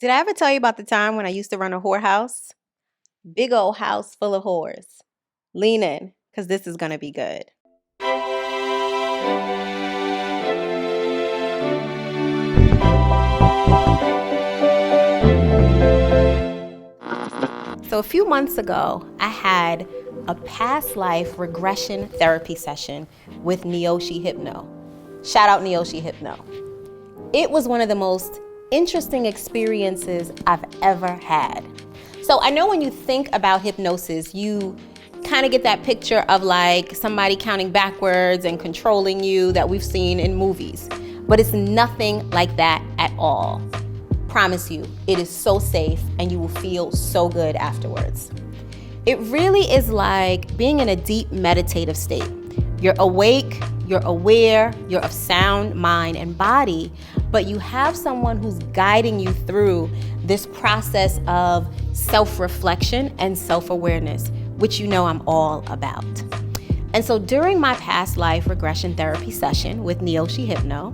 Did I ever tell you about the time when I used to run a whorehouse? Big old house full of whores. Lean in, because this is going to be good. So a few months ago, I had a past life regression therapy session with Neoshi Hypno. Shout out Neoshi Hypno. It was one of the most interesting experiences I've ever had. So I know when you think about hypnosis, you kind of get that picture of like somebody counting backwards and controlling you that we've seen in movies. But it's nothing like that at all. Promise you, it is so safe and you will feel so good afterwards. It really is like being in a deep meditative state. You're awake, you're aware, you're of sound mind and body, but you have someone who's guiding you through this process of self-reflection and self-awareness, which you know I'm all about. And so during my past life regression therapy session with Neoshi Hypno,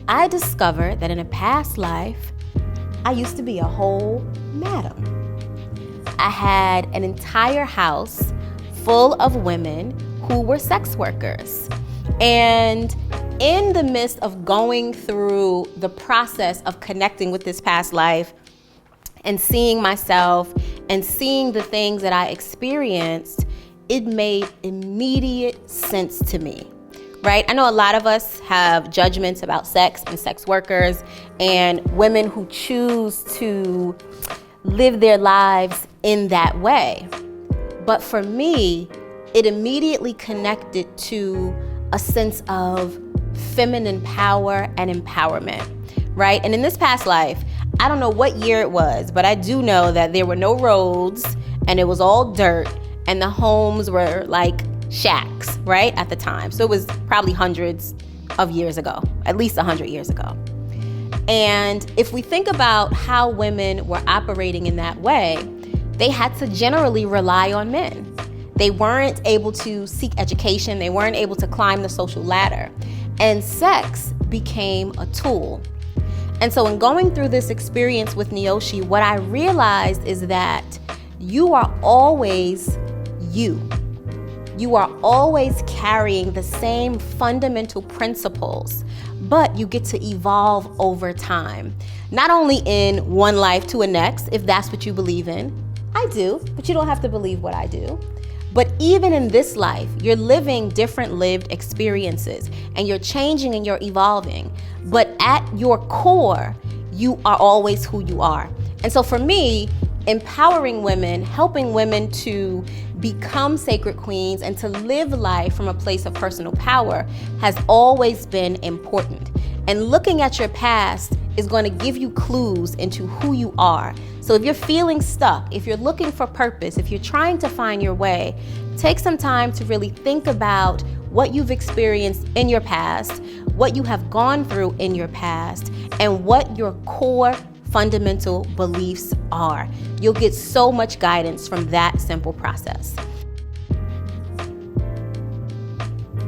I discovered that in a past life, I used to be a whole madam. I had an entire house full of women who were sex workers. And in the midst of going through the process of connecting with this past life and seeing myself and seeing the things that I experienced, it made immediate sense to me. Right? I know a lot of us have judgments about sex and sex workers and women who choose to live their lives in that way. But for me, it immediately connected to a sense of feminine power and empowerment, right? And in this past life, I don't know what year it was, but I do know that there were no roads and it was all dirt and the homes were like shacks, right, at the time. So it was probably hundreds of years ago, at least 100 years ago. And if we think about how women were operating in that way, they had to generally rely on men. They weren't able to seek education. They weren't able to climb the social ladder. And sex became a tool. And so in going through this experience with Neoshi, what I realized is that you are always you. You are always carrying the same fundamental principles, but you get to evolve over time. Not only in one life to a next, if that's what you believe in. I do, but you don't have to believe what I do. But even in this life, you're living different lived experiences and you're changing and you're evolving. But at your core, you are always who you are. And so for me, empowering women, helping women to become sacred queens and to live life from a place of personal power has always been important. And looking at your past is going to give you clues into who you are. So if you're feeling stuck, if you're looking for purpose, if you're trying to find your way, take some time to really think about what you've experienced in your past, what you have gone through in your past, and what your core fundamental beliefs are. You'll get so much guidance from that simple process.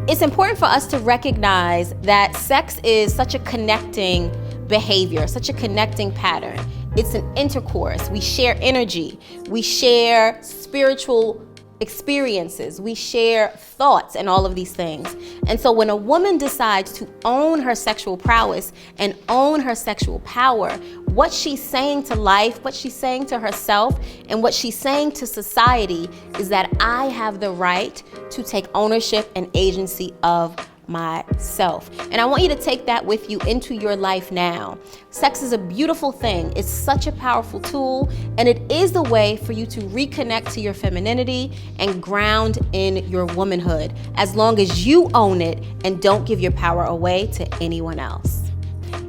It's important for us to recognize that sex is such a connecting behavior, such a connecting pattern. It's an intercourse. We share energy. We share spiritual experiences. We share thoughts and all of these things. And so when a woman decides to own her sexual prowess and own her sexual power, what she's saying to life, what she's saying to herself, and what she's saying to society is that I have the right to take ownership and agency of myself. And I want you to take that with you into your life now. Sex is a beautiful thing. It's such a powerful tool, and it is the way for you to reconnect to your femininity and ground in your womanhood, as long as you own it and don't give your power away to anyone else.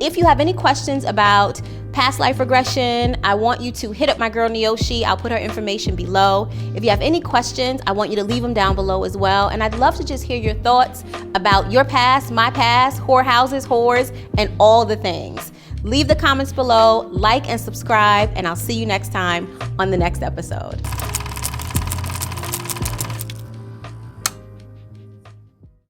If you have any questions about past life regression, I want you to hit up my girl Neoshi. I'll put her information below. If you have any questions, I want you to leave them down below as well. And I'd love to just hear your thoughts about your past, my past, whorehouses, whores, and all the things. Leave the comments below, like and subscribe, and I'll see you next time on the next episode.